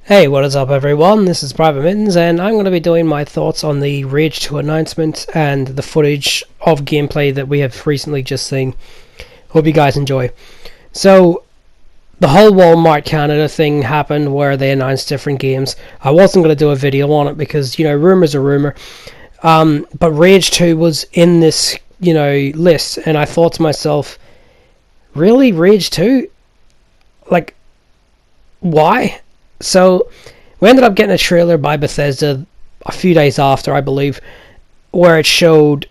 Hey, what is up everyone? This is PvT-Mitten's and I'm going to be doing my thoughts on the Rage 2 announcement and the footage of gameplay that we have recently just seen. Hope you guys enjoy. So, the whole Walmart Canada thing happened where they announced different games. I wasn't going to do a video on it because, rumours are rumour. But Rage 2 was in this, list, and I thought to myself, really? Rage 2? Like, why? So, we ended up getting a trailer by Bethesda a few days after, I believe, where it showed,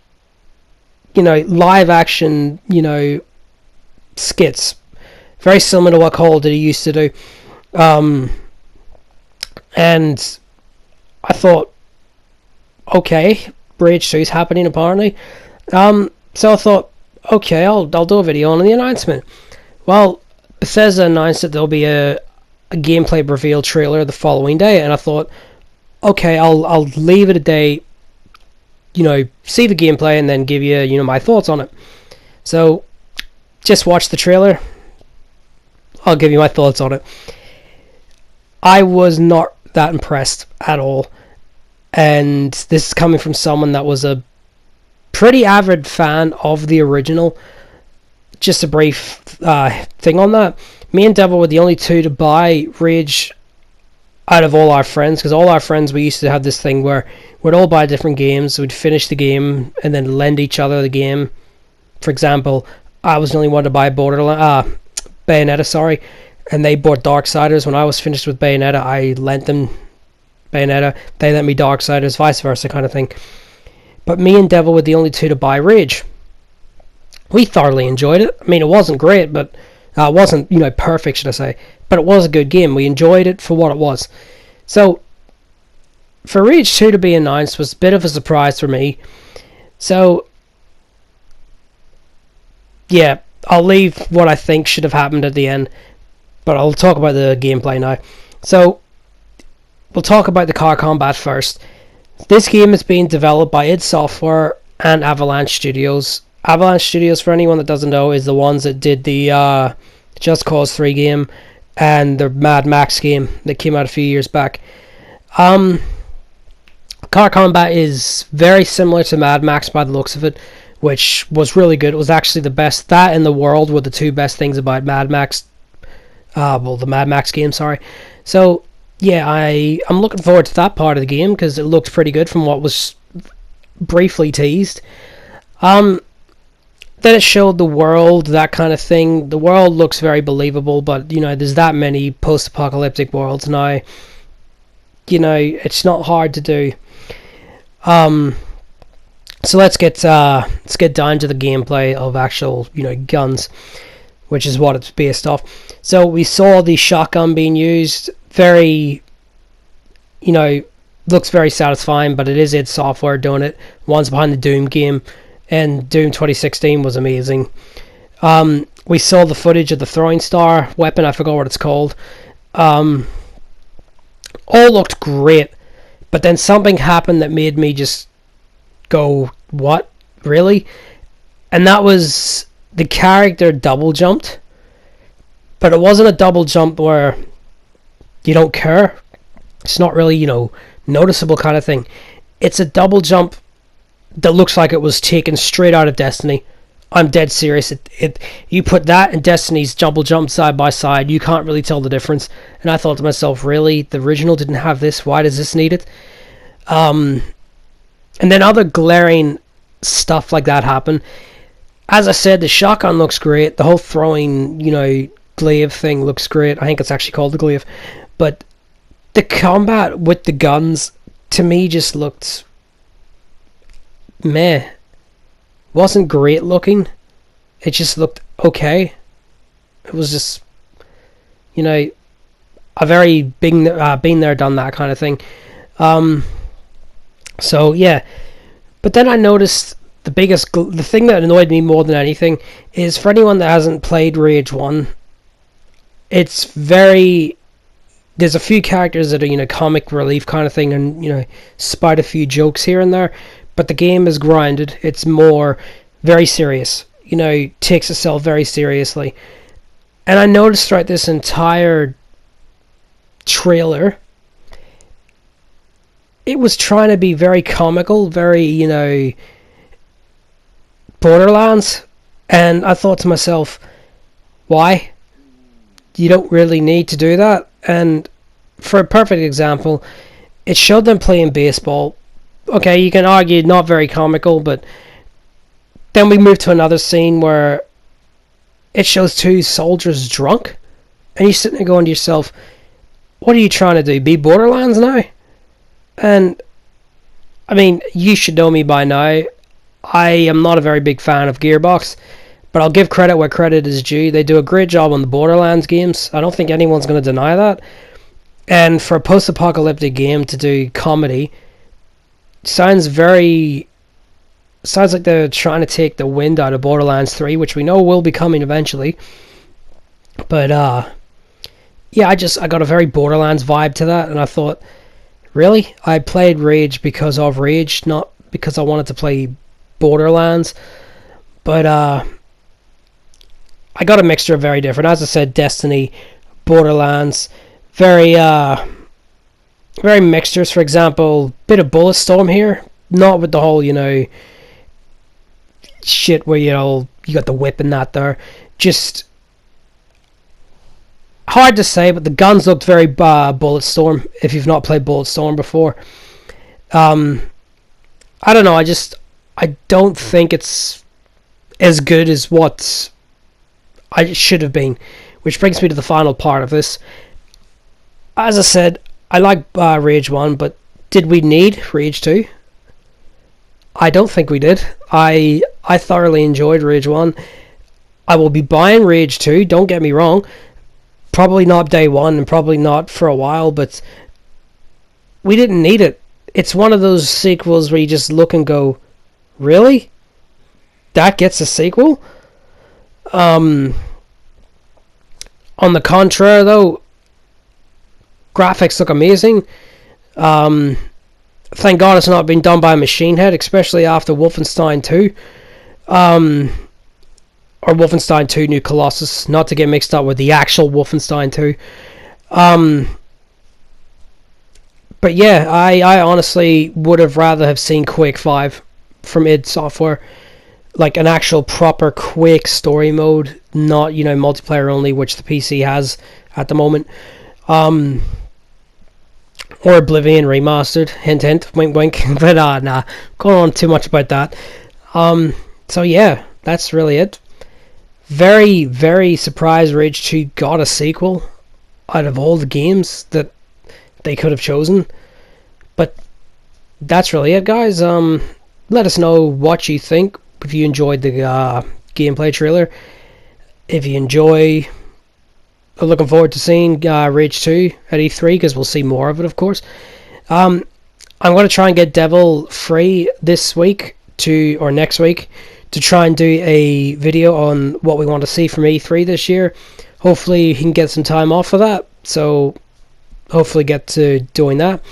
live action, skits. Very similar to what Call of Duty used to do. And I thought, okay, Rage 2 is happening apparently. So I thought, okay, I'll do a video on the announcement. Well, Bethesda announced that there'll be a gameplay reveal trailer the following day, and I thought, okay, I'll leave it a day, see the gameplay and then give you, my thoughts on it. So, just watch the trailer. I'll give you my thoughts on it. I was not that impressed at all, and this is coming from someone that was a pretty avid fan of the original. Just a brief thing on that. Me and Devil were the only two to buy Rage out of all our friends, because all our friends, we used to have this thing where we'd all buy different games, we'd finish the game and then lend each other the game. For example, I was the only one to buy Bayonetta, and they bought Darksiders. When I was finished with Bayonetta, I lent them Bayonetta, they lent me Darksiders, vice versa kind of thing. But me and Devil were the only two to buy Rage. We thoroughly enjoyed it. I mean, it wasn't great, but it wasn't, perfect, should I say. But it was a good game. We enjoyed it for what it was. So, for Rage 2 to be announced was a bit of a surprise for me. So, yeah, I'll leave what I think should have happened at the end. But I'll talk about the gameplay now. So, we'll talk about the car combat first. This game is being developed by id Software and Avalanche Studios. Avalanche Studios, for anyone that doesn't know, is the ones that did the Just Cause 3 game and the Mad Max game that came out a few years back. Car combat is very similar to Mad Max by the looks of it, which was really good. It was actually the best. That and the world were the two best things about Mad Max. The Mad Max game, sorry. So, yeah, I'm looking forward to that part of the game because it looked pretty good from what was briefly teased. Then it showed the world, that kind of thing. The world looks very believable, but, there's that many post-apocalyptic worlds now. It's not hard to do. So let's get down to the gameplay of actual, guns, which is what it's based off. So we saw the shotgun being used. Very, looks very satisfying, but it is id Software doing it. One's behind the Doom game. And Doom 2016 was amazing. We saw the footage of the throwing star weapon. I forgot what it's called. All looked great. But then something happened that made me just go, what? Really? And that was the character double jumped. But it wasn't a double jump where you don't care. It's not really, noticeable kind of thing. It's a double jump that looks like it was taken straight out of Destiny. I'm dead serious. You put that and Destiny's double jump side by side, you can't really tell the difference. And I thought to myself, really? The original didn't have this? Why does this need it? And then other glaring stuff like that happen. As I said, the shotgun looks great. The whole throwing, glaive thing looks great. I think it's actually called the glaive. But the combat with the guns, to me, just looked meh. Wasn't great looking. It just looked okay. It was just, a very been there, done that kind of thing. So yeah, but then I noticed the thing that annoyed me more than anything is, for anyone that hasn't played Rage 1, it's very, there's a few characters that are, comic relief kind of thing, and, spite a few jokes here and there. But the game is grounded. It's more very serious. Takes itself very seriously. And I noticed throughout this entire trailer it was trying to be very comical, very, you know, Borderlands. And I thought to myself, why? You don't really need to do that. And for a perfect example, it showed them playing baseball. Okay, you can argue not very comical, but then we move to another scene where it shows two soldiers drunk, and you're sitting there going to yourself, what are you trying to do, be Borderlands now? And, I mean, you should know me by now. I am not a very big fan of Gearbox, but I'll give credit where credit is due. They do a great job on the Borderlands games. I don't think anyone's going to deny that. And for a post-apocalyptic game to do comedy, sounds like they're trying to take the wind out of Borderlands 3, which we know will be coming eventually. But, yeah, I got a very Borderlands vibe to that, and I thought, really? I played Rage because of Rage, not because I wanted to play Borderlands. But, I got a mixture of very different. As I said, Destiny, Borderlands, very mixtures. For example, bit of Bulletstorm here, not with the whole, you know, shit where, you know, you got the whip and that there. Just hard to say, but the guns looked very Bulletstorm, if you've not played Bulletstorm before. I don't know, I don't think it's as good as what it should have been, which brings me to the final part of this. As I said, I like Rage 1, but did we need Rage 2? I don't think we did. I thoroughly enjoyed Rage 1. I will be buying Rage 2, don't get me wrong. Probably not day one, and probably not for a while, but we didn't need it. It's one of those sequels where you just look and go, really? That gets a sequel? On the contrary, though, graphics look amazing. Thank God it's not been done by a machine head, especially after Wolfenstein 2. Or Wolfenstein 2 New Colossus, not to get mixed up with the actual Wolfenstein 2. But yeah, I honestly would have rather have seen Quake 5 from id Software. Like an actual proper Quake story mode, not, you know, multiplayer only, which the PC has at the moment. Or Oblivion Remastered, hint hint, wink wink. But nah, going on too much about that. So yeah, that's really it. Very, very surprised Rage 2 got a sequel out of all the games that they could have chosen. But that's really it, guys. Let us know what you think, if you enjoyed the gameplay trailer. If you enjoy, I'm looking forward to seeing Rage 2 at E3, because we'll see more of it, of course. I'm going to try and get Devil free this week or next week to try and do a video on what we want to see from E3 this year. Hopefully he can get some time off for that, so hopefully get to doing that.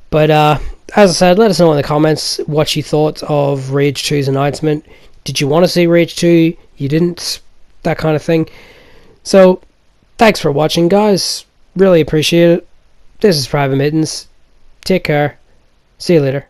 But as I said, let us know in the comments what you thought of Rage 2's announcement. Did you want to see Rage 2? You didn't? That kind of thing. So thanks for watching, guys. Really appreciate it. This is PvT-Mitten's. Take care. See you later.